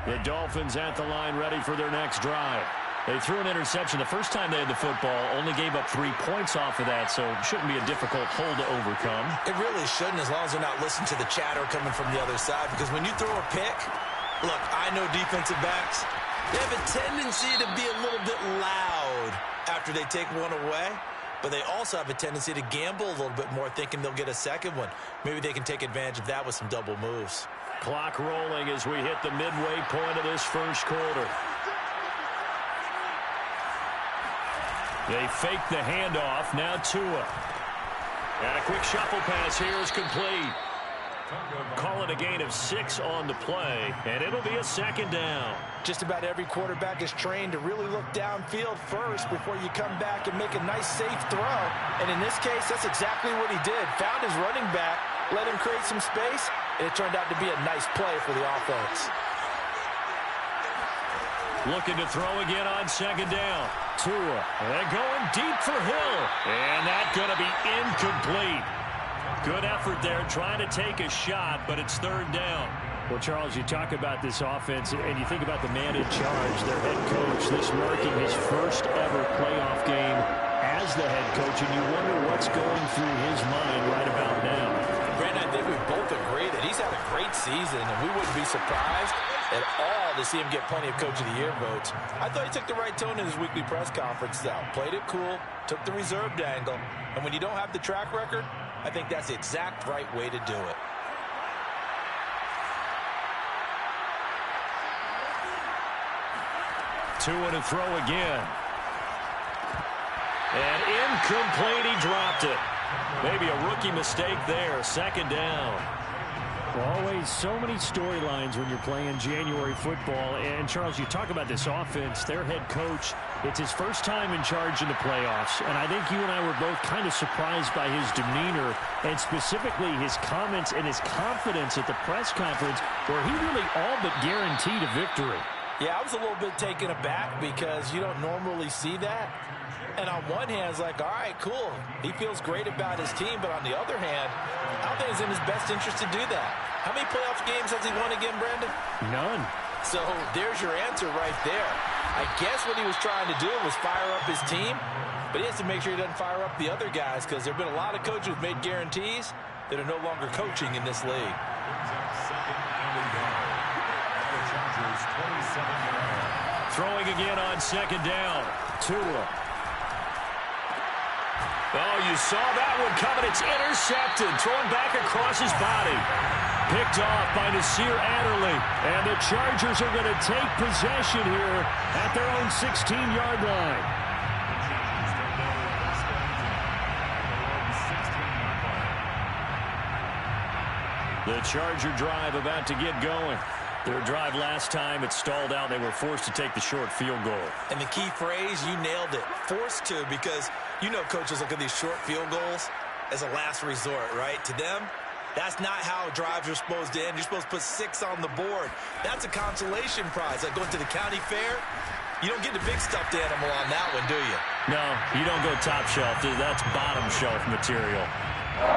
The Dolphins at the line ready for their next drive. They threw an interception the first time they had the football, only gave up 3 points off of that, so it shouldn't be a difficult hole to overcome. It really shouldn't, as long as they're not listening to the chatter coming from the other side, because when you throw a pick, look, I know defensive backs, they have a tendency to be a little bit loud after they take one away, but they also have a tendency to gamble a little bit more, thinking they'll get a second one. Maybe they can take advantage of that with some double moves. Clock rolling as we hit the midway point of this first quarter. They fake the handoff. Now Tua. And a quick shuffle pass here is complete. Call it a gain of 6 on the play, and it'll be a second down. Just about every quarterback is trained to really look downfield first before you come back and make a nice, safe throw. And in this case, that's exactly what he did. Found his running back, let him create some space, and it turned out to be a nice play for the offense. Looking to throw again on second down. Tua. And going deep for Hill. And that's going to be incomplete. Good effort there trying to take a shot, but it's third down. Well, Charles, you talk about this offense, and you think about the man in charge, their head coach, this marking his first ever playoff game as the head coach, and you wonder what's going through his mind right about now. Brandon, I think we both agree that he's had a great season, and we wouldn't be surprised at all to see him get plenty of Coach of the Year votes. I thought he took the right tone in his weekly press conference, though. Played it cool, took the reserved angle, and when you don't have the track record, I think that's the exact right way to do it. Tua to throw again. And incomplete, he dropped it. Maybe a rookie mistake there, second down. Always so many storylines when you're playing January football. And, Charles, you talk about this offense, their head coach, it's his first time in charge in the playoffs. And I think you and I were both kind of surprised by his demeanor and specifically his comments and his confidence at the press conference where he really all but guaranteed a victory. Yeah, I was a little bit taken aback because you don't normally see that. And on one hand, it's like, all right, cool. He feels great about his team. But on the other hand, I don't think it's in his best interest to do that. How many playoff games has he won again, Brandon? None. So there's your answer right there. I guess what he was trying to do was fire up his team. But he has to make sure he doesn't fire up the other guys because there have been a lot of coaches who've made guarantees that are no longer coaching in this league. Throwing again on second down. Tua. Oh, you saw that one coming. It's intercepted. Thrown back across his body. Picked off by Nasir Adderley. And the Chargers are going to take possession here at their own 16-yard line. The Charger drive about to get going. Their drive last time, it stalled out. They were forced to take the short field goal. And the key phrase, you nailed it. Forced to, because you know coaches look at these short field goals as a last resort, right? To them, that's not how drives are supposed to end. You're supposed to put 6 on the board. That's a consolation prize. Like going to the county fair, you don't get the big stuffed animal on that one, do you? No, you don't go top shelf. That's bottom shelf material.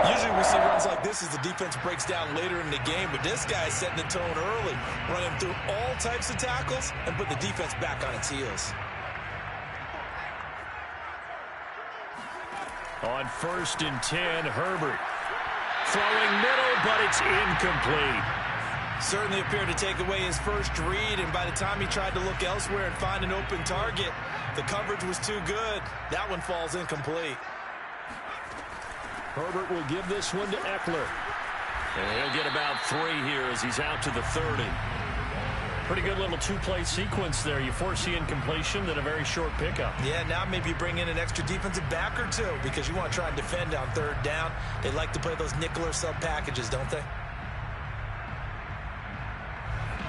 Usually we see runs like this as the defense breaks down later in the game, but this guy is setting the tone early, running through all types of tackles and put the defense back on its heels. On 1st and 10, Herbert. Throwing middle, but it's incomplete. Certainly appeared to take away his first read, and by the time he tried to look elsewhere and find an open target, the coverage was too good. That one falls incomplete. Herbert will give this one to Eckler. And he'll get about 3 here as he's out to the 30. Pretty good little 2-play sequence there. You force the incompletion, then a very short pickup. Yeah, now maybe bring in an extra defensive back or 2 because you want to try and defend on 3rd down. They like to play those nickel or sub packages, don't they?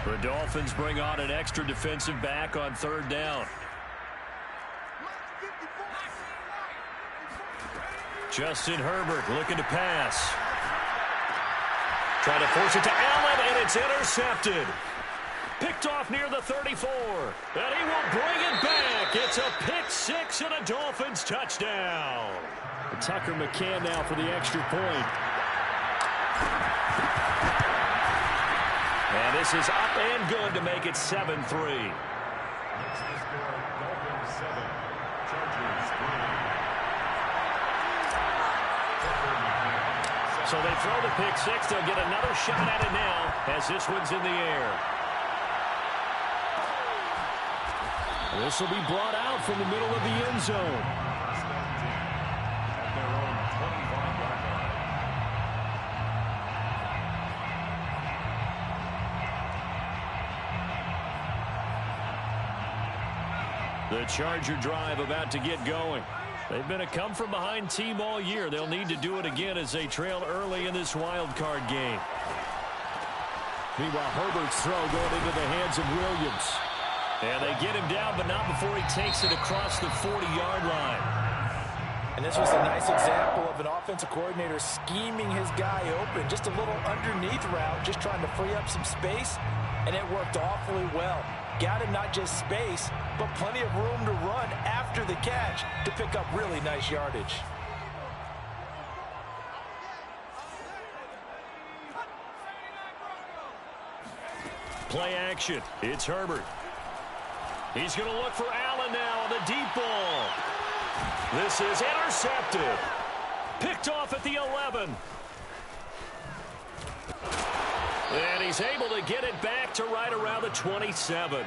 The Dolphins bring on an extra defensive back on 3rd down. Justin Herbert looking to pass. Trying to force it to Allen, and it's intercepted. Picked off near the 34. And he will bring it back. It's a pick 6 and a Dolphins touchdown. Tucker McCann now for the extra point. And This is up and good to make it 7-3. So they throw the pick six. They'll get another shot at it now as this one's in the air. This will be brought out from the middle of the end zone. The Charger drive about to get going. They've been a come-from-behind team all year. They'll need to do it again as they trail early in this wild card game. Meanwhile, Herbert's throw going into the hands of Williams. And they get him down, but not before he takes it across the 40-yard line. And this was a nice example of an offensive coordinator scheming his guy open. Just a little underneath route, just trying to free up some space, and it worked awfully well. Got him not just space, but plenty of room to run after the catch to pick up really nice yardage. Play action. It's Herbert. He's going to look for Allen now on the deep ball. This is intercepted. Picked off at the 11. And he's able to get it back to right around the 27.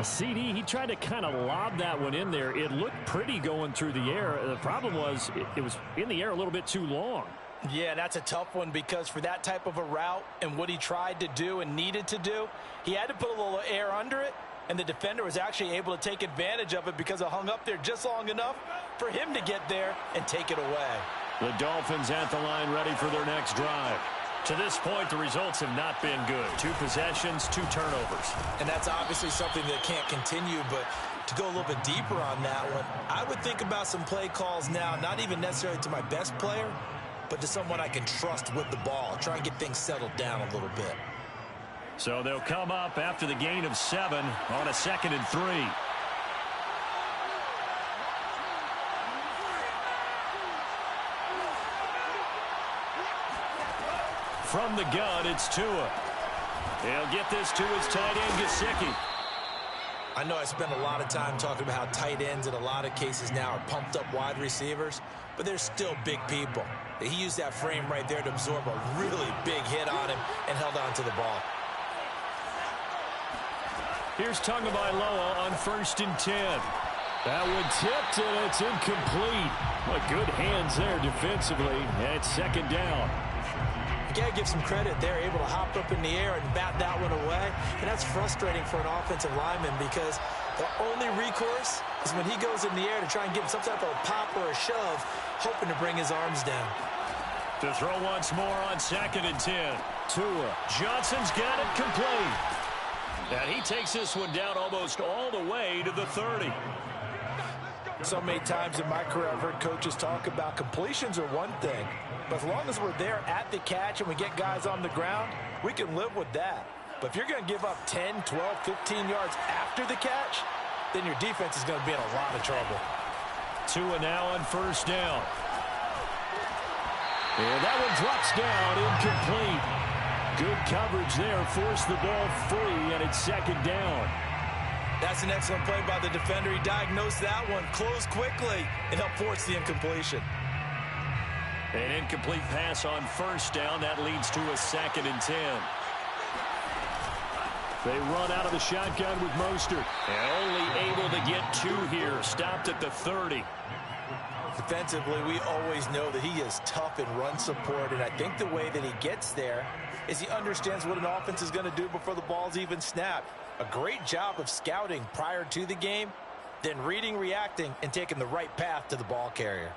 CD, he tried to kind of lob that one in there. It looked pretty going through the air. The problem was it was in the air a little bit too long. Yeah, that's a tough one because for that type of a route and what he tried to do and needed to do, he had to put a little air under it, and the defender was actually able to take advantage of it because it hung up there just long enough for him to get there and take it away. The Dolphins at the line ready for their next drive. To this point, the results have not been good. 2 possessions, 2 turnovers. And that's obviously something that can't continue, but to go a little bit deeper on that one, I would think about some play calls now, not even necessarily to my best player, but to someone I can trust with the ball. Try and get things settled down a little bit. So they'll come up after the gain of 7 on a 2nd and 3. From the gun, it's Tua. He'll get this to his tight end, Gesicki. I know I spend a lot of time talking about how tight ends in a lot of cases now are pumped up wide receivers, but they're still big people. He used that frame right there to absorb a really big hit on him and held on to the ball. Here's Tagovailoa on 1st and 10. That one tipped, and it's incomplete. But good hands there defensively, and it's 2nd down. You got to give some credit. They're able to hop up in the air and bat that one away. And that's frustrating for an offensive lineman because the only recourse is when he goes in the air to try and give some type of a pop or a shove, hoping to bring his arms down. To throw once more on 2nd and 10. Tua. Johnson's got it complete. And he takes this one down almost all the way to the 30. So many times in my career I've heard coaches talk about completions are one thing, but as long as we're there at the catch and we get guys on the ground, we can live with that. But if you're going to give up 10, 12, 15 yards after the catch, then your defense is going to be in a lot of trouble. Tua now on 1st down. And that one drops down, incomplete. Good coverage there, forced the ball free, and it's 2nd down. That's an excellent play by the defender. He diagnosed that one, closed quickly, and helped force the incompletion. An incomplete pass on 1st down. That leads to a 2nd and 10. They run out of the shotgun with Mostert. And only able to get 2 here. Stopped at the 30. Defensively, we always know that he is tough in run support, and I think the way that he gets there is he understands what an offense is going to do before the ball's even snapped. A great job of scouting prior to the game, then reading, reacting, and taking the right path to the ball carrier.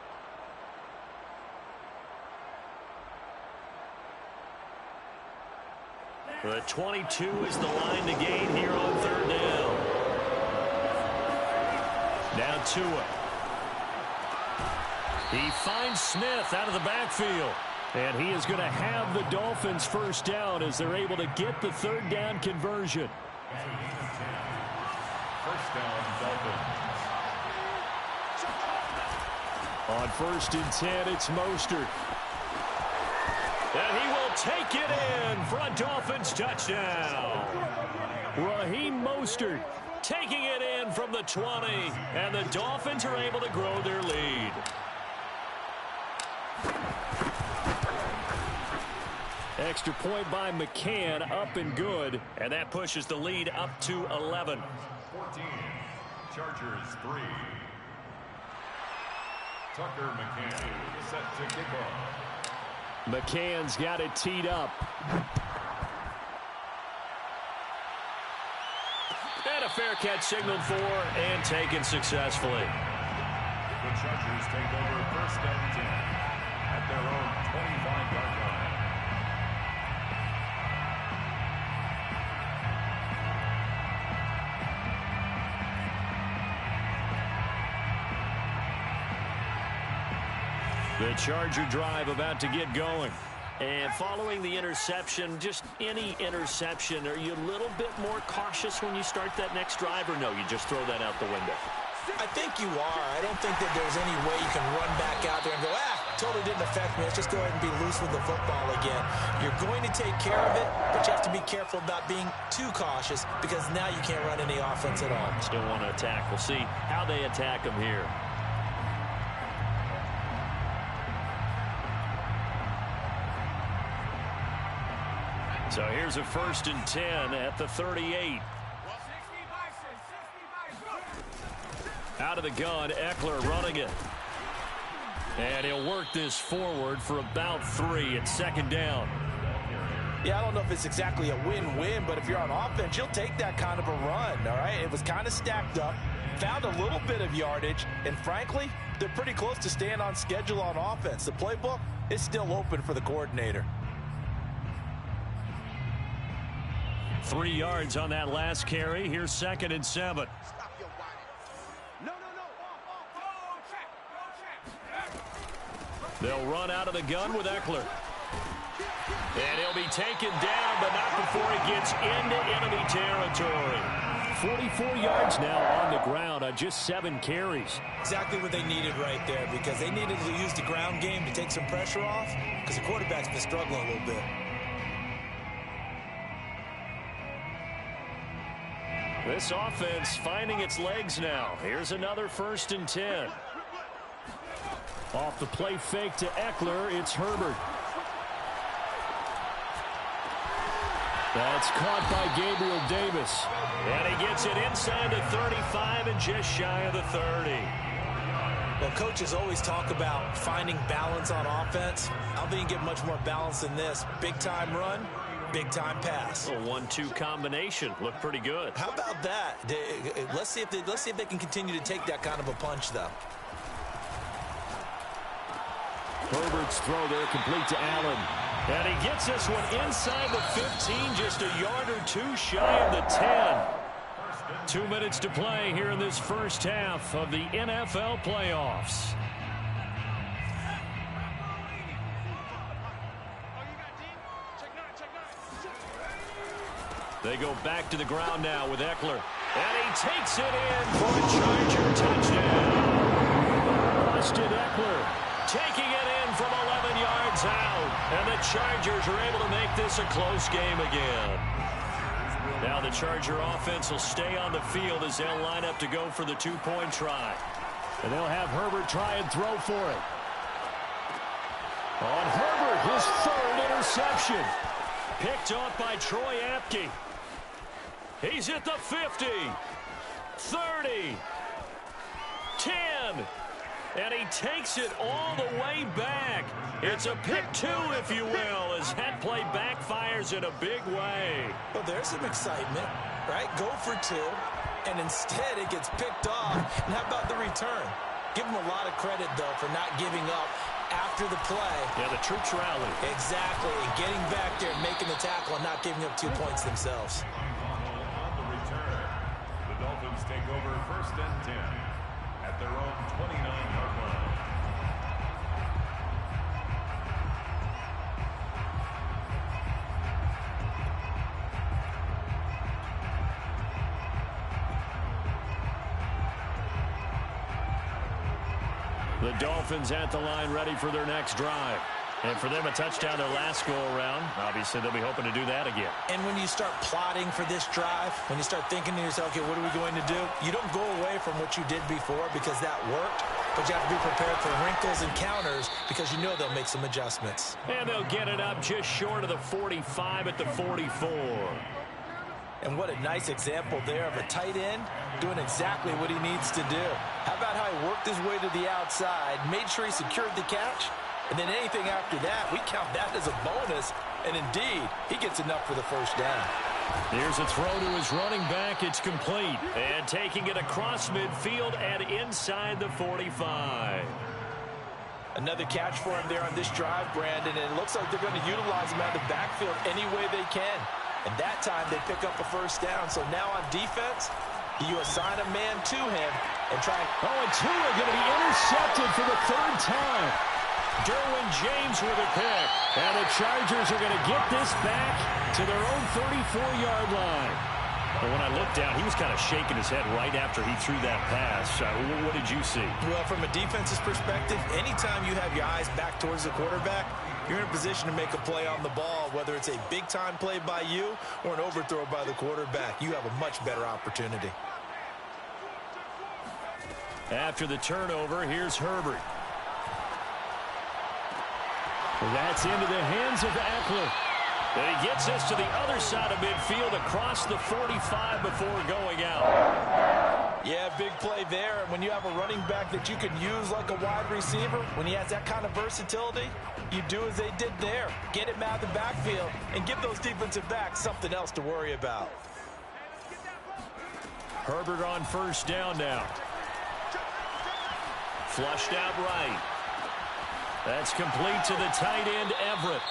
The 22 is the line to gain here on 3rd down. Now Tua. He finds Smith out of the backfield. And he is going to have the Dolphins 1st down as they're able to get the 3rd down conversion. 1st down, Dolphins. On 1st and 10, it's Mostert. And he will take it in for a Dolphins touchdown. Raheem Mostert taking it in from the 20. And the Dolphins are able to grow their lead. Extra point by McCann, up and good. And that pushes the lead up to 11. 14, Chargers 3. Tucker McCann set to kick off. McCann's got it teed up. And a fair catch signaled for and taken successfully. The Chargers take over first and 10 at their own 25-yard line. The Charger drive about to get going. And following the interception, just any interception, are you a little bit more cautious when you start that next drive, or no, you just throw that out the window? I think you are. I don't think that there's any way you can run back out there and go, totally didn't affect me. Let's just go ahead and be loose with the football again. You're going to take care of it, but you have to be careful about being too cautious because now you can't run any offense at all. Still want to attack. We'll see how they attack them here. So here's a 1st and 10 at the 38. Out of the gun, Eckler running it. And he'll work this forward for about 3 at 2nd down. Yeah, I don't know if it's exactly a win-win, but if you're on offense, you'll take that kind of a run, all right? It was kind of stacked up, found a little bit of yardage, and frankly, they're pretty close to staying on schedule on offense. The playbook is still open for the coordinator. 3 yards on that last carry. Here's 2nd and 7. They'll run out of the gun with Eckler. And he'll be taken down, but not before he gets into enemy territory. 44 yards now on the ground on just 7 carries. Exactly what they needed right there, because they needed to use the ground game to take some pressure off, because the quarterback's been struggling a little bit. This offense finding its legs now. Here's another 1st and 10. Off the play fake to Eckler, it's Herbert. That's caught by Gabriel Davis. And he gets it inside the 35 and just shy of the 30. Well, coaches always talk about finding balance on offense. I don't think you get much more balance than this. Big-time run, big-time pass. A 1-2 combination. Looked pretty good. How about that? Let's see if they can continue to take that kind of a punch, though. Herbert's throw there complete to Allen. And he gets this one inside the 15, just a yard or 2 shy of the 10. 2 minutes to play here in this first half of the NFL playoffs. They go back to the ground now with Eckler. And he takes it in for a Charger touchdown. Austin Eckler taking it in from 11 yards out. And the Chargers are able to make this a close game again. Now the Charger offense will stay on the field as they'll line up to go for the 2-point try. And they'll have Herbert try and throw for it. On Herbert, his 3rd interception. Picked off by Troy Apke. He's at the 50, 30, 10, and he takes it all the way back. It's a pick 2, if you will, as that play backfires in a big way. Well, there's some excitement, right? Go for 2, and instead it gets picked off. And how about the return? Give him a lot of credit, though, for not giving up after the play. Yeah, the troops rally. Exactly, and getting back there and making the tackle and not giving up 2 points themselves. The Dolphins take over 1st and 10 at their own 29-yard line. The Dolphins at the line ready for their next drive. And for them, a touchdown their last go-around. Obviously, they'll be hoping to do that again. And when you start plotting for this drive, when you start thinking to yourself, okay, what are we going to do? You don't go away from what you did before because that worked, but you have to be prepared for wrinkles and counters because you know they'll make some adjustments. And they'll get it up just short of the 45 at the 44. And what a nice example there of a tight end doing exactly what he needs to do. How about how he worked his way to the outside, made sure he secured the catch, and then anything after that, we count that as a bonus. And indeed, he gets enough for the first down. Here's a throw to his running back. It's complete. And taking it across midfield and inside the 45. Another catch for him there on this drive, Brandon, and it looks like they're going to utilize him out of the backfield any way they can. And that time they pick up a first down. So now on defense, you assign a man to him and try. Oh, and Tua going to be intercepted for the third time. Derwin James with a pick. And the Chargers are going to get this back to their own 34-yard line. But when I looked down, he was kind of shaking his head right after he threw that pass. What did you see? Well, from a defense's perspective, anytime you have your eyes back towards the quarterback, you're in a position to make a play on the ball, whether it's a big-time play by you or an overthrow by the quarterback. You have a much better opportunity. After the turnover, here's Herbert. That's into the hands of Eckler. And he gets us to the other side of midfield across the 45 before going out. Yeah, big play there. And when you have a running back that you can use like a wide receiver, when he has that kind of versatility, you do as they did there. Get him out of the backfield and give those defensive backs something else to worry about. Herbert on first down now. Flushed out right. That's complete to the tight end, Everett.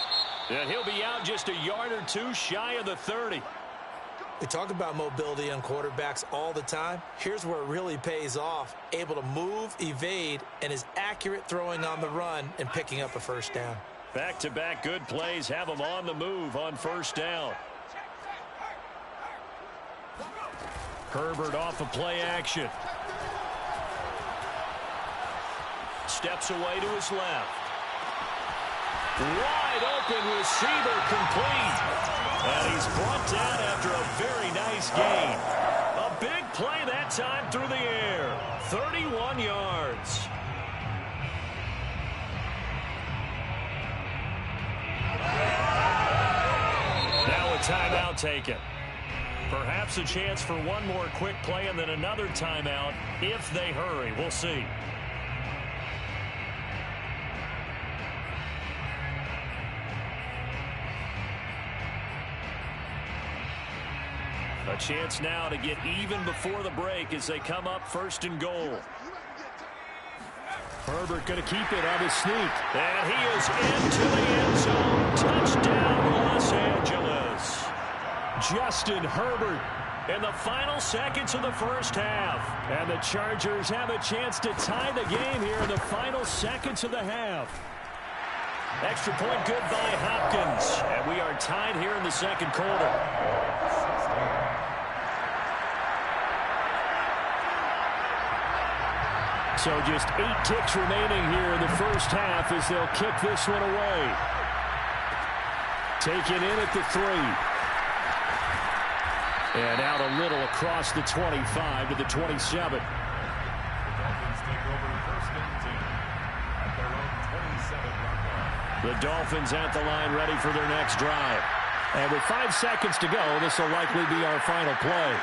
And he'll be out just a yard or two shy of the 30. We talk about mobility on quarterbacks all the time. Here's where it really pays off. Able to move, evade, and is accurate throwing on the run and picking up a first down. Back-to-back good plays have him on the move on first down. Herbert off of play action. Steps away to his left. Wide open receiver complete. And he's brought down after a very nice gain. A big play that time through the air. 31 yards. Now a timeout taken. Perhaps a chance for one more quick play and then another timeout if they hurry. We'll see. A chance now to get even before the break as they come up first and goal. Herbert going to keep it on his sneak. And he is into the end zone. Touchdown, Los Angeles. Justin Herbert in the final seconds of the first half. And the Chargers have a chance to tie the game here in the final seconds of the half. Extra point good by Hopkins. And we are tied here in the second quarter. So just 8 ticks remaining here in the first half as they'll kick this one away. Taken in at the 3. And out a little across the 25 to the 27. The Dolphins at the line ready for their next drive. And with 5 seconds to go, this will likely be our final play.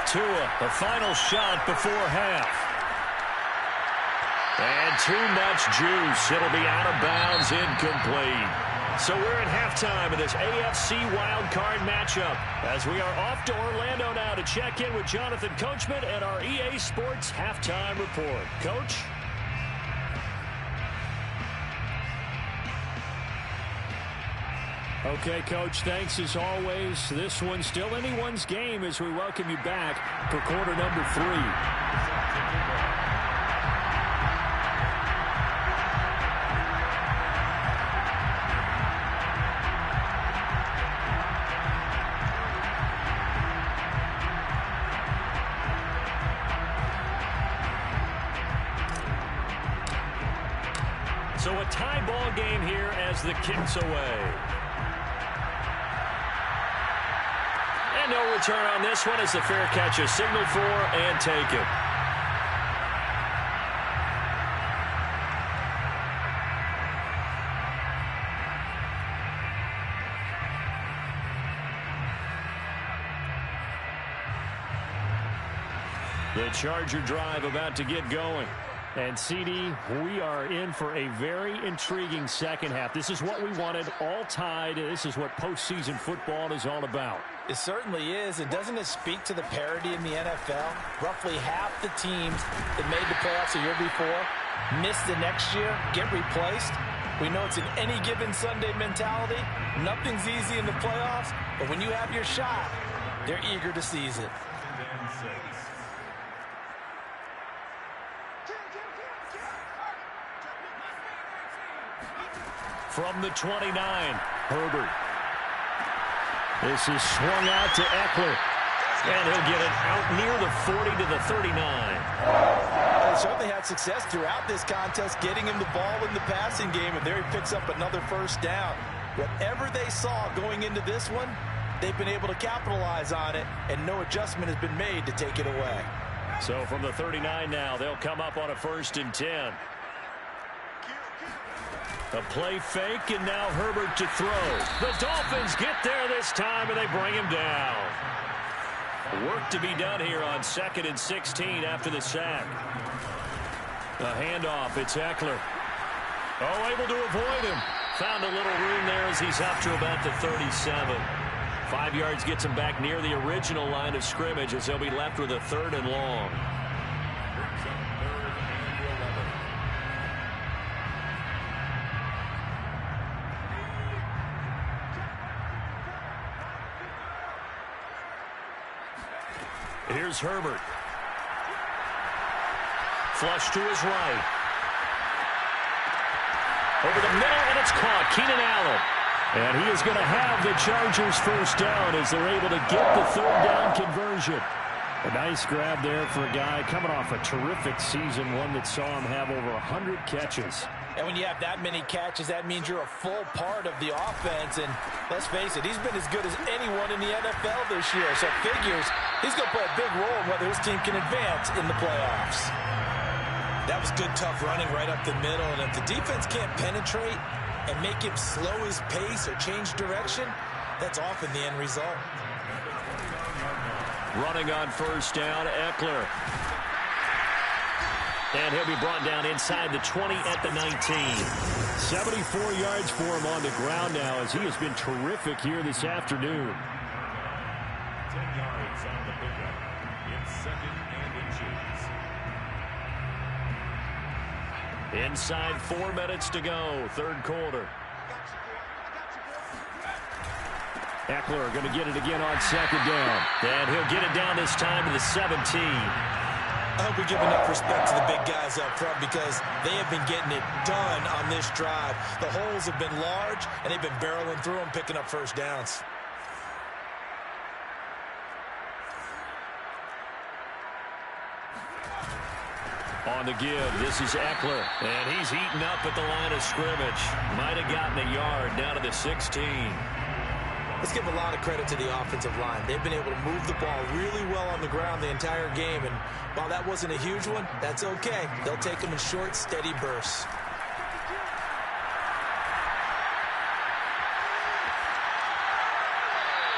Tua, the final shot before half. And too much juice. It'll be out of bounds, incomplete. So we're at halftime of this AFC wildcard matchup as we are off to Orlando now to check in with Jonathan Coachman and our EA Sports halftime report. Coach? Okay, Coach, thanks as always. This one's still anyone's game as we welcome you back for quarter number 3. So a tie ball game here as the kick's away. And no return on this one as the fair catch is signaled for and taken. The Charger drive about to get going. And, CD, we are in for a very intriguing second half. This is what we wanted, all tied. This is what postseason football is all about. It certainly is. And doesn't it speak to the parity in the NFL? Roughly half the teams that made the playoffs the year before miss the next year, get replaced. We know it's an any given Sunday mentality. Nothing's easy in the playoffs, but when you have your shot, they're eager to seize it. From the 29, Herbert. This is swung out to Eckler. And he'll get it out near the 40 to the 39. They certainly had success throughout this contest getting him the ball in the passing game, and there he picks up another first down. Whatever they saw going into this one, they've been able to capitalize on it, and no adjustment has been made to take it away. So from the 39 now, they'll come up on a 1st and 10. A play fake, and now Herbert to throw. The Dolphins get there this time, and they bring him down. Work to be done here on 2nd and 16 after the sack. A handoff, it's Eckler. Oh, able to avoid him. Found a little room there as he's up to about the 37. 5 yards gets him back near the original line of scrimmage as they'll be left with a 3rd and long. Here's Herbert. Flush to his right. Over the middle, and it's caught. Keenan Allen. And he is going to have the Chargers first down as they're able to get the 3rd down conversion. A nice grab there for a guy coming off a terrific season, one that saw him have over 100 catches. And when you have that many catches, that means you're a full part of the offense. And let's face it, he's been as good as anyone in the NFL this year. So it figures he's going to play a big role in whether his team can advance in the playoffs. That was good, tough running right up the middle. And if the defense can't penetrate and make him slow his pace or change direction, that's often the end result. Running on 1st down, Eckler. And he'll be brought down inside the 20 at the 19. 74 yards for him on the ground now as he has been terrific here this afternoon. 10 yards on the pickup. It's 2nd and inches. Inside 4 minutes to go, 3rd quarter. Eckler going to get it again on 2nd down. And he'll get it down this time to the 17. I hope we give enough respect to the big guys up front because they have been getting it done on this drive. The holes have been large, and they've been barreling through them, picking up first downs. On the give, this is Eckler. And he's eaten up at the line of scrimmage. Might have gotten a yard down to the 16. Let's give a lot of credit to the offensive line. They've been able to move the ball really well on the ground the entire game. And while that wasn't a huge one, that's okay. They'll take them in short, steady bursts.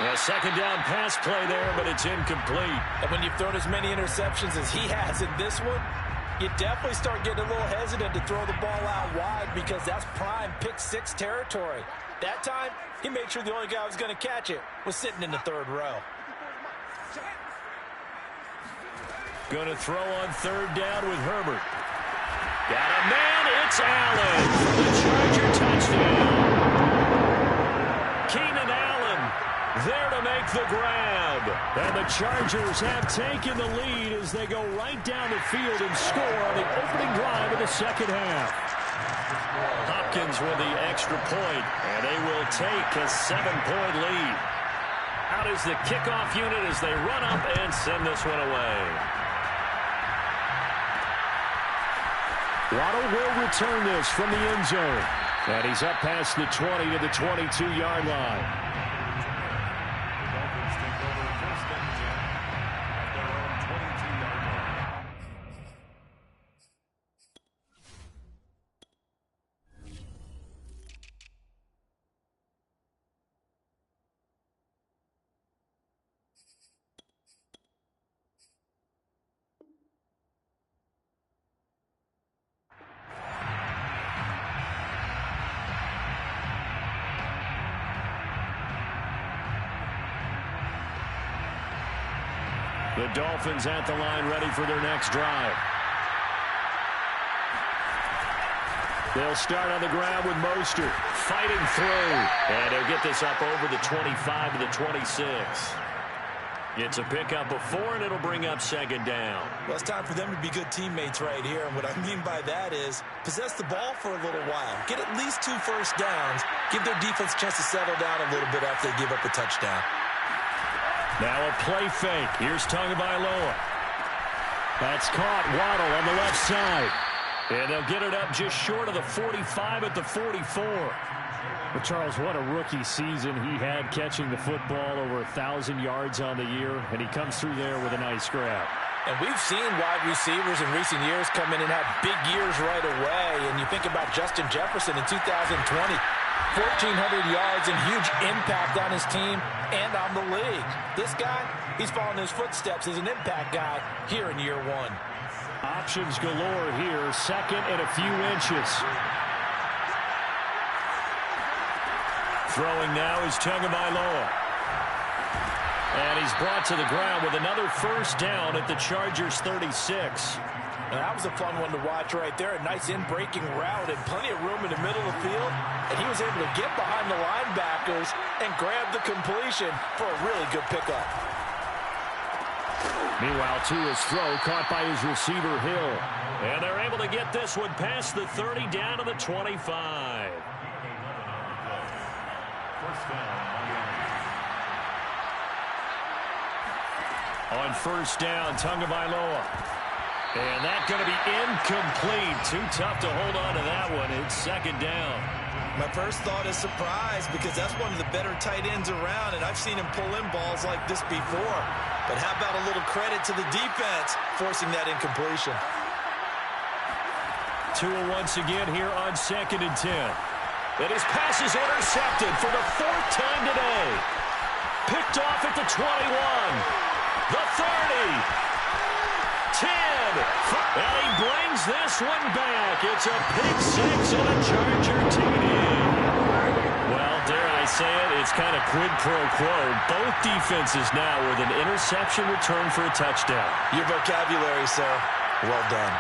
A 2nd down pass play there, but it's incomplete. And when you've thrown as many interceptions as he has in this one, you definitely start getting a little hesitant to throw the ball out wide because that's prime pick 6 territory. That time, he made sure the only guy who was going to catch it was sitting in the 3rd row. Going to throw on 3rd down with Herbert. Got a man, it's Allen for the Charger touchdown. Keenan Allen there to make the grab. And the Chargers have taken the lead as they go right down the field and score on the opening drive of the 2nd half. Hopkins with the extra point, and they will take a 7-point lead. Out is the kickoff unit as they run up and send this one away. Waddle will return this from the end zone. And he's up past the 20 to the 22-yard line. The Dolphins take over first and 10 at their own 22-yard line. The Dolphins at the line ready for their next drive. They'll start on the ground with Mostert fighting through. And he'll get this up over the 25 to the 26. It's a pickup of 4, and it'll bring up second down. Well, it's time for them to be good teammates right here. And what I mean by that is possess the ball for a little while. Get at least 2 first downs. Give their defense a chance to settle down a little bit after they give up a touchdown. Now a play fake. Here's Tagovailoa. That's caught. Waddle on the left side. And they'll get it up just short of the 45 at the 44. But Charles, what a rookie season he had catching the football, over 1,000 yards on the year, and he comes through there with a nice grab. And we've seen wide receivers in recent years come in and have big years right away. And you think about Justin Jefferson in 2020. 1,400 yards and huge impact on his team and on the league. This guy, he's following his footsteps as an impact guy here in year 1. Options galore here. Second and a few inches. Throwing now is Tagovailoa. And he's brought to the ground with another first down at the Chargers' 36. And that was a fun one to watch right there. A nice in-breaking route and plenty of room in the middle of the field. And he was able to get behind the linebackers and grab the completion for a really good pickup. Meanwhile, Tua's throw caught by his receiver, Hill. And they're able to get this one past the 30 down to the 25. First down, Miami. On first down, Tagovailoa. And that's going to be incomplete. Too tough to hold on to that one. It's second down. My first thought is surprise, because that's one of the better tight ends around, and I've seen him pull in balls like this before. But how about a little credit to the defense forcing that incompletion? Tua once again here on second and 10. And his pass is intercepted for the 4th time today. Picked off at the 21, the 30. 10, and he brings this one back. It's a pick 6 and a Charger TD. Well, dare I say it, it's kind of quid pro quo. Both defenses now with an interception return for a touchdown. Your vocabulary, sir. Well done.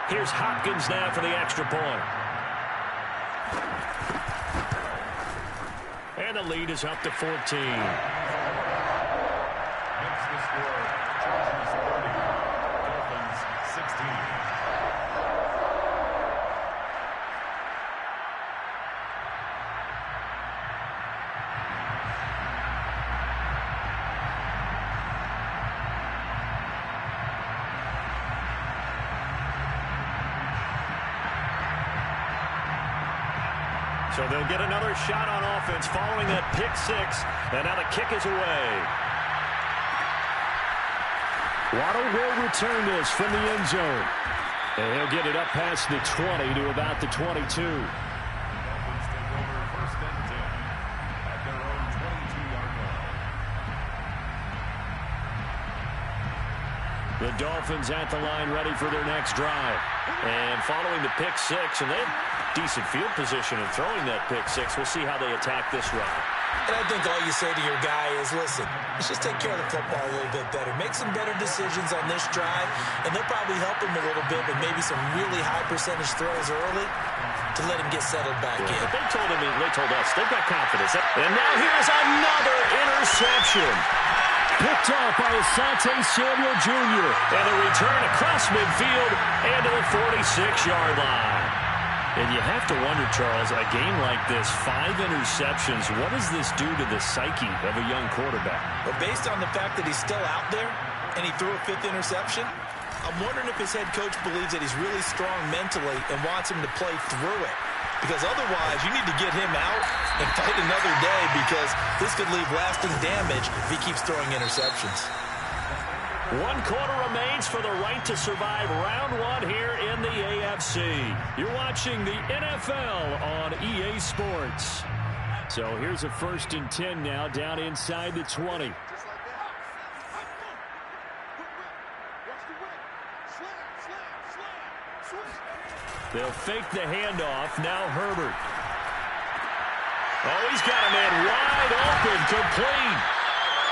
Here's Hopkins now for the extra point. And the lead is up to 14. Makes the score Chargers 30, Dolphins 16. So they'll get another shot on offense following that pick 6. And now the kick is away. Waddle will return this from the end zone. And he'll get it up past the 20 to about the 22. Dolphins take over first and 10 at their own 22-yard line. The Dolphins at the line ready for their next drive. And following the pick 6, and they have decent field position in throwing that pick 6. We'll see how they attack this round. And I think all you say to your guy is, listen, let's just take care of the football a little bit better. Make some better decisions on this drive, and they'll probably help him a little bit with maybe some really high percentage throws early to let him get settled back in. But they told us they've got confidence. And now here's another interception. Picked off by Asante Samuel Jr. And a return across midfield and to the 46-yard line. And you have to wonder, Charles, a game like this, 5 interceptions, what does this do to the psyche of a young quarterback? But based on the fact that he's still out there and he threw a 5th interception, I'm wondering if his head coach believes that he's really strong mentally and wants him to play through it. Because otherwise, you need to get him out and fight another day, because this could leave lasting damage if he keeps throwing interceptions. 1 quarter remains for the right to survive round 1 here in the AFC. You're watching the NFL on EA Sports. So here's a 1st and 10 now, down inside the 20. They'll fake the handoff. Now Herbert. Oh, he's got a man wide open, complete.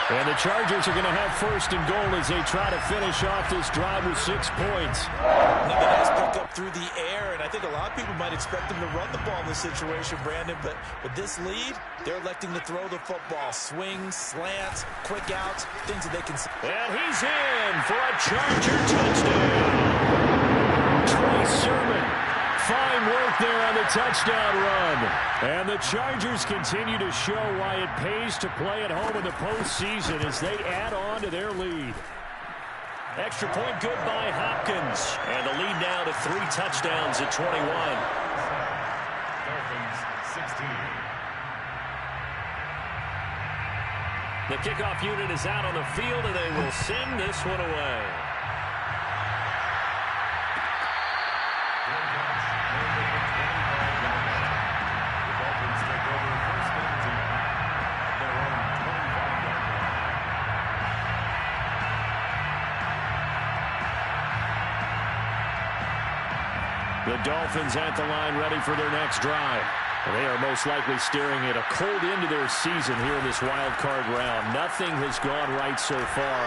And the Chargers are going to have 1st and goal as they try to finish off this drive with 6 points. Another nice pick up through the air, and I think a lot of people might expect them to run the ball in this situation, Brandon, but with this lead, they're electing to throw the football. Swings, slants, quick outs, things that they can see. And he's in for a Charger touchdown. Trey Sermon. Fine work there on the touchdown run. And the Chargers continue to show why it pays to play at home in the postseason as they add on to their lead. Extra point good by Hopkins. And the lead now to 3 touchdowns at 21. Dolphins 16. The kickoff unit is out on the field, and they will send this one away. The Dolphins at the line, ready for their next drive. They are most likely staring at a cold end to their season here in this wild card round. Nothing has gone right so far,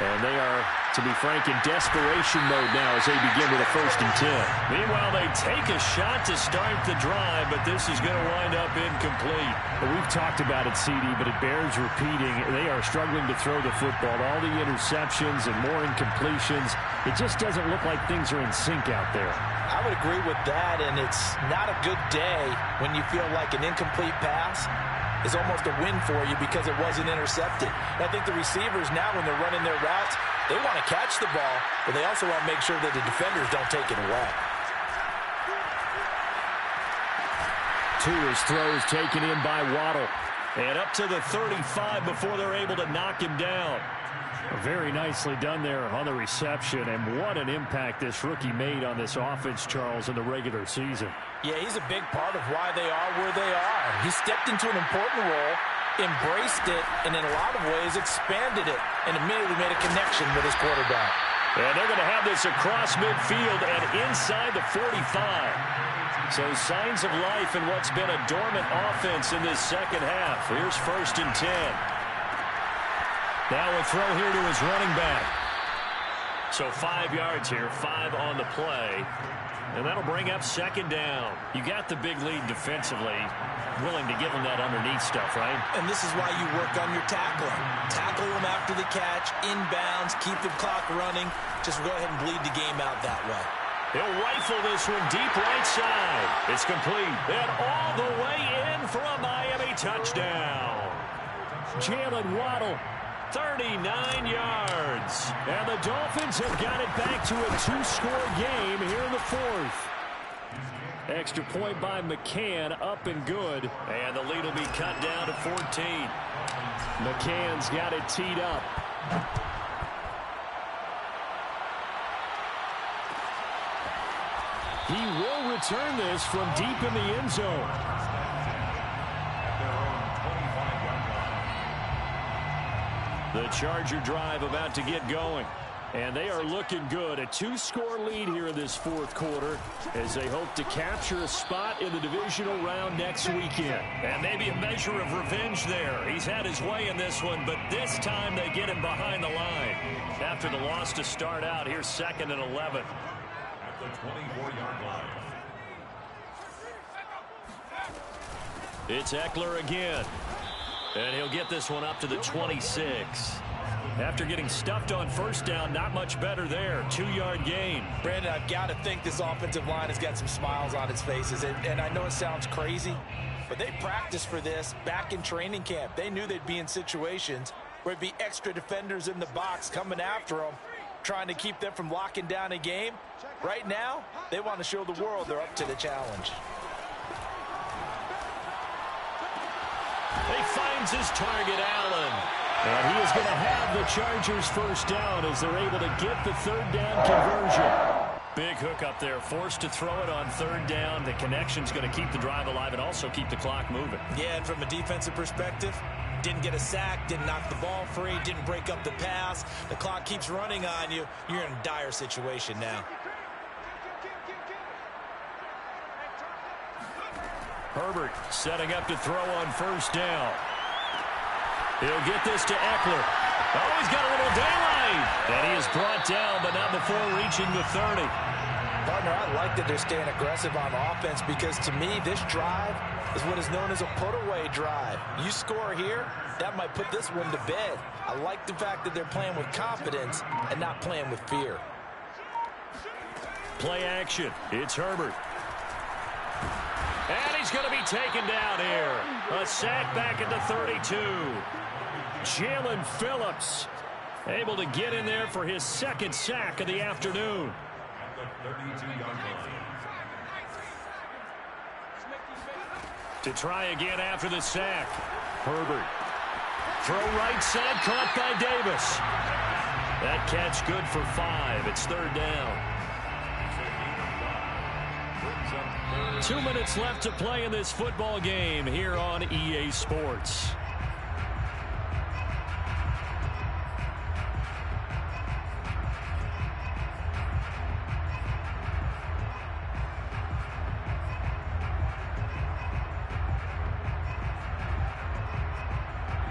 and they are, to be frank, in desperation mode now as they begin with a 1st and 10. Meanwhile, they take a shot to start the drive, but this is going to wind up incomplete. We've talked about it, CD, but it bears repeating. They are struggling to throw the football. All the interceptions and more incompletions. It just doesn't look like things are in sync out there. I would agree with that, and it's not a good day when you feel like an incomplete pass is almost a win for you because it wasn't intercepted. And I think the receivers now, when they're running their routes, they want to catch the ball, but they also want to make sure that the defenders don't take it away. Tua's throw is taken in by Waddle. And up to the 35 before they're able to knock him down. Very nicely done there on the reception, and what an impact this rookie made on this offense, Charles, in the regular season. Yeah, he's a big part of why they are where they are. He stepped into an important role, embraced it, and in a lot of ways expanded it, and immediately made a connection with his quarterback. And they're going to have this across midfield and inside the 45. So signs of life in what's been a dormant offense in this second half. Here's 1st and 10. Now a throw here to his running back. So 5 yards here, 5 on the play. And that'll bring up 2nd down. You got the big lead defensively. Willing to give them that underneath stuff, right? And this is why you work on your tackling. Tackle them after the catch, inbounds, keep the clock running. Just go ahead and bleed the game out that way. He'll rifle this one deep right side. It's complete. And all the way in for a Miami touchdown. Jalen Waddle. 39 yards. And the Dolphins have got it back to a 2-score game here in the 4th. Extra point by McCann, up and good. And the lead will be cut down to 14. McCann's got it teed up. He will return this from deep in the end zone. The Charger drive about to get going. And they are looking good. A 2-score lead here in this 4th quarter as they hope to capture a spot in the divisional round next weekend. And maybe a measure of revenge there. He's had his way in this one, but this time they get him behind the line. After the loss to start out, here's 2nd and 11. At the 24-yard line. It's Eckler again. And he'll get this one up to the 26. After getting stuffed on first down, not much better there. 2-yard gain. Brandon, I've got to think this offensive line has got some smiles on its faces. And I know it sounds crazy, but they practiced for this back in training camp. They knew they'd be in situations where there'd be extra defenders in the box coming after them, trying to keep them from locking down a game. Right now, they want to show the world they're up to the challenge. He finds his target, Allen. And he is going to have the Chargers first down as they're able to get the third down conversion. Big hook up there, forced to throw it on third down. The connection's going to keep the drive alive and also keep the clock moving. Yeah, and from a defensive perspective, didn't get a sack, didn't knock the ball free, didn't break up the pass. The clock keeps running on you. You're in a dire situation now. Herbert setting up to throw on first down. He'll get this to Eckler. Oh, he's got a little daylight. And he is brought down, but not before reaching the 30. Partner, I like that they're staying aggressive on offense because to me, this drive is what is known as a put-away drive. You score here, that might put this one to bed. I like the fact that they're playing with confidence and not playing with fear. Play action. It's Herbert. And he's going to be taken down here. A sack back at the 32. Jalen Phillips able to get in there for his second sack of the afternoon. To try again after the sack. Herbert. Throw right side, caught by Davis. That catch good for 5. It's third down. 2 minutes left to play in this football game here on EA Sports.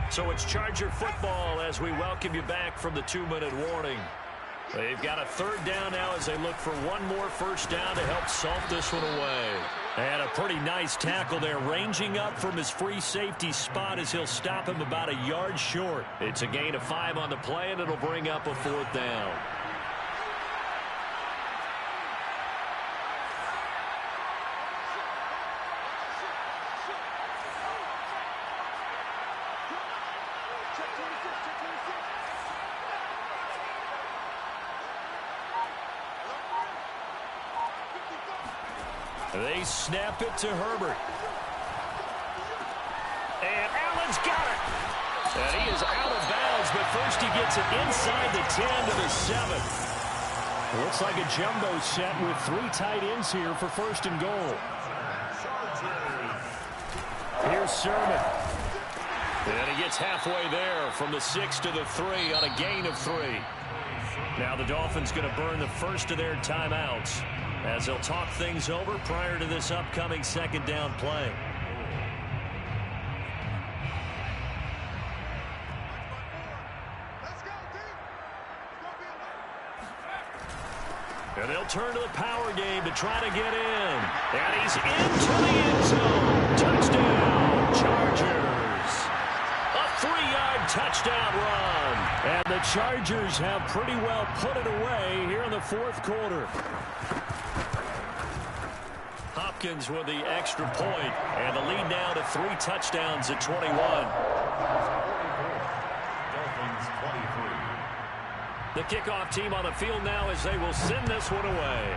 So it's Charger football as we welcome you back from the 2-minute warning. They've got a third down now as they look for one more first down to help salt this one away. And a pretty nice tackle there, ranging up from his free safety spot as he'll stop him about a yard short. It's a gain of 5 on the play, and it'll bring up a fourth down. They snap it to Herbert. And Allen's got it. And he is out of bounds, but first he gets it inside the 10 to the 7. It looks like a jumbo set with 3 tight ends here for first and goal. Here's Sermon. And he gets halfway there from the 6 to the 3 on a gain of 3. Now the Dolphins going to burn the first of their timeouts as they'll talk things over prior to this upcoming second down play. And they'll turn to the power game to try to get in. And he's into the end zone. Touchdown, Chargers. A 3-yard touchdown run. And the Chargers have pretty well put it away here in the fourth quarter. Hopkins with the extra point, and the lead now to 3 touchdowns at 21. Dolphins 23. The kickoff team on the field now as they will send this one away.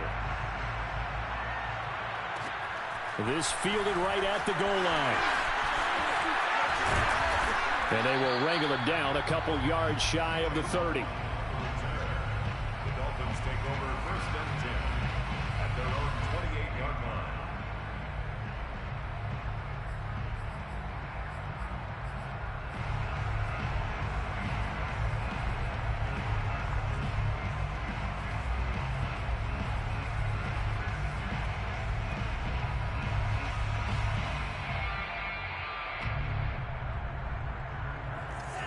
This fielded right at the goal line. And they will wrangle it down a couple yards shy of the 30. The Dolphins take over first and 10 at their own 28-yard line.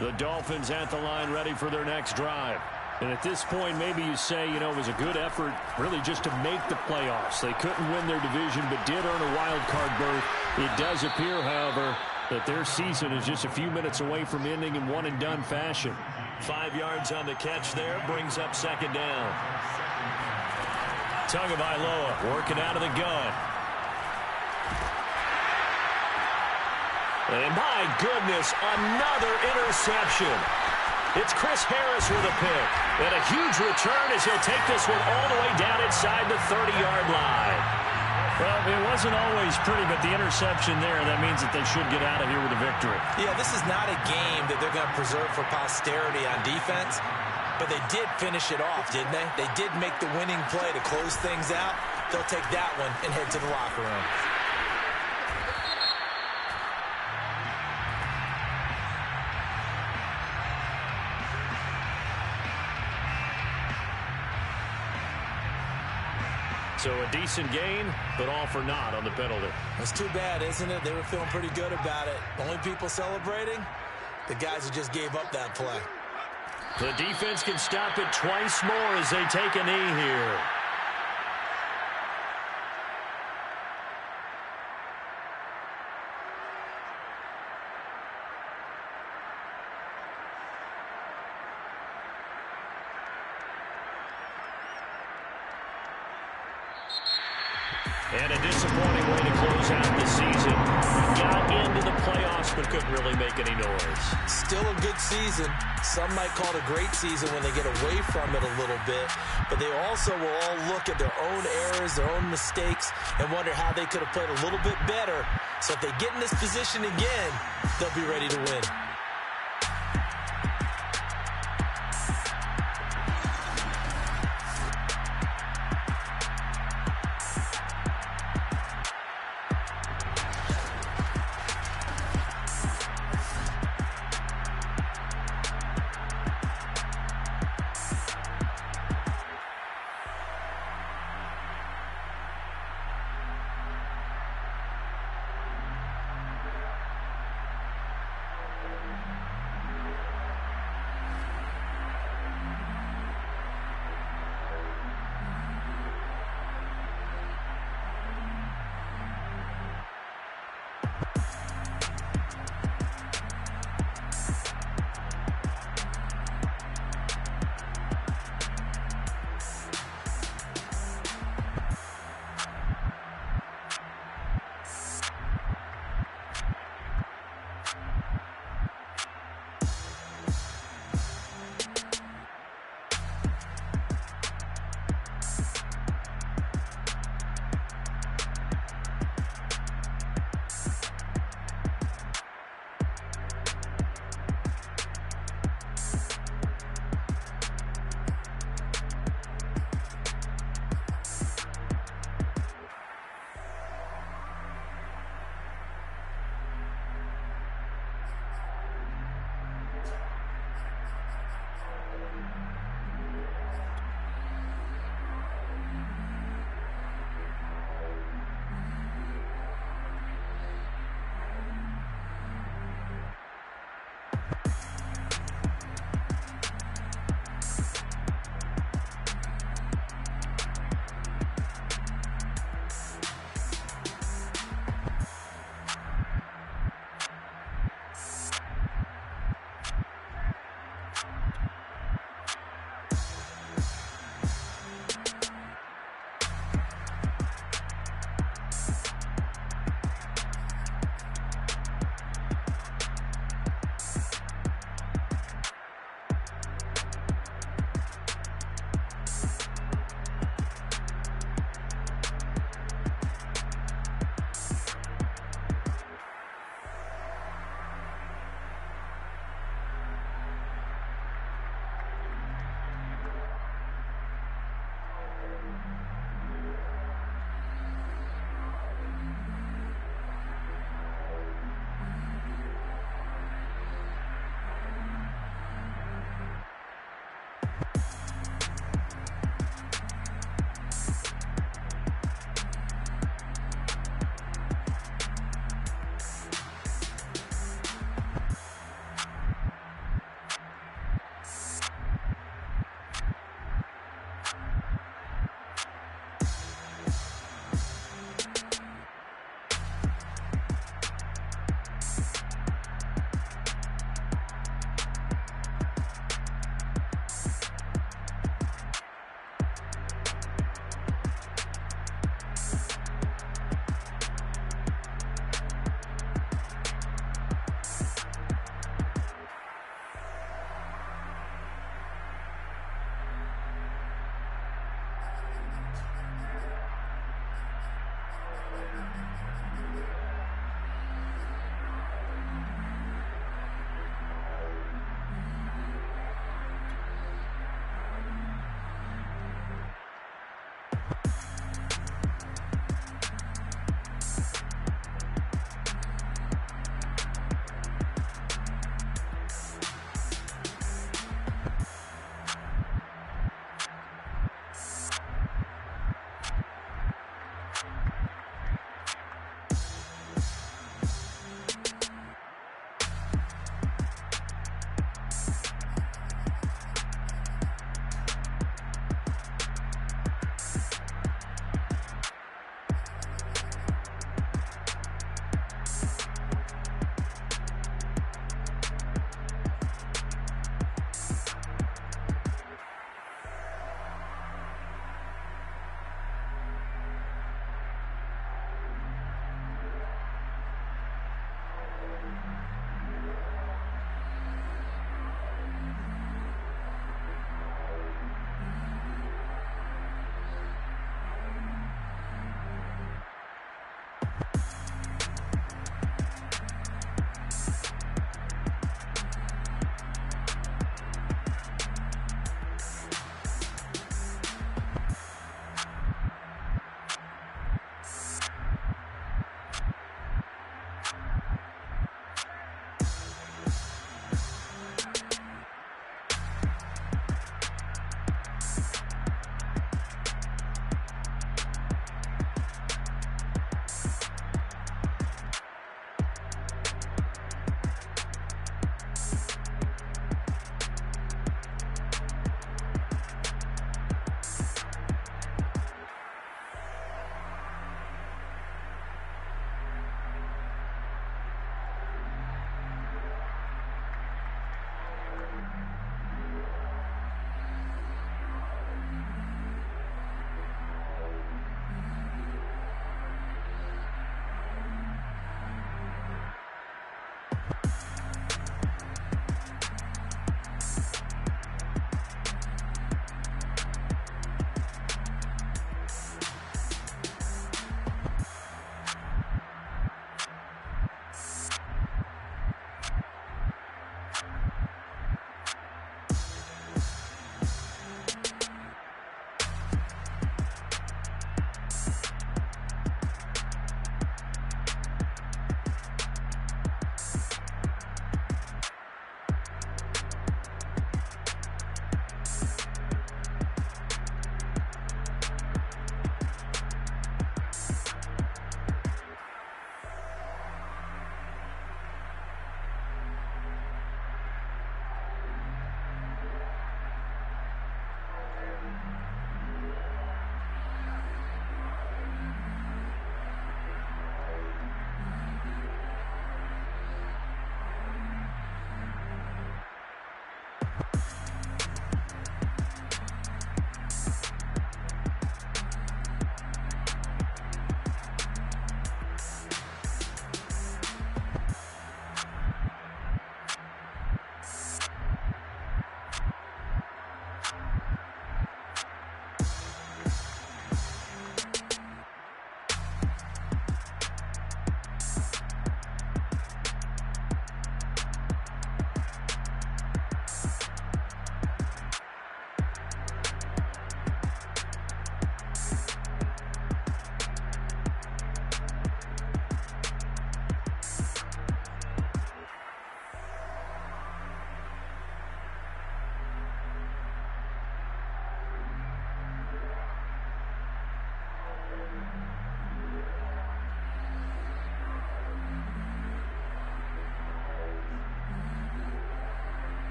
The Dolphins at the line ready for their next drive. And at this point, maybe you say, it was a good effort really just to make the playoffs. They couldn't win their division but did earn a wild card berth. It does appear, however, that their season is just a few minutes away from ending in one-and-done fashion. 5 yards on the catch there. Brings up second down. Tagovailoa working out of the gun. And my goodness, another interception. It's Chris Harris with a pick. And a huge return as he'll take this one all the way down inside the 30-yard line. Well, it wasn't always pretty, but the interception there, that means that they should get out of here with a victory. Yeah, this is not a game that they're going to preserve for posterity on defense, but they did finish it off, didn't they? They did make the winning play to close things out. They'll take that one and head to the locker room. So a decent gain, but all for naught on the penalty. That's too bad, isn't it? They were feeling pretty good about it. Only people celebrating? The guys who just gave up that play. The defense can stop it twice more as they take a knee here. And a disappointing way to close out the season. Got into the playoffs, but couldn't really make any noise. Still a good season. Some might call it a great season when they get away from it a little bit. But they also will all look at their own errors, their own mistakes, and wonder how they could have played a little bit better. So if they get in this position again, they'll be ready to win.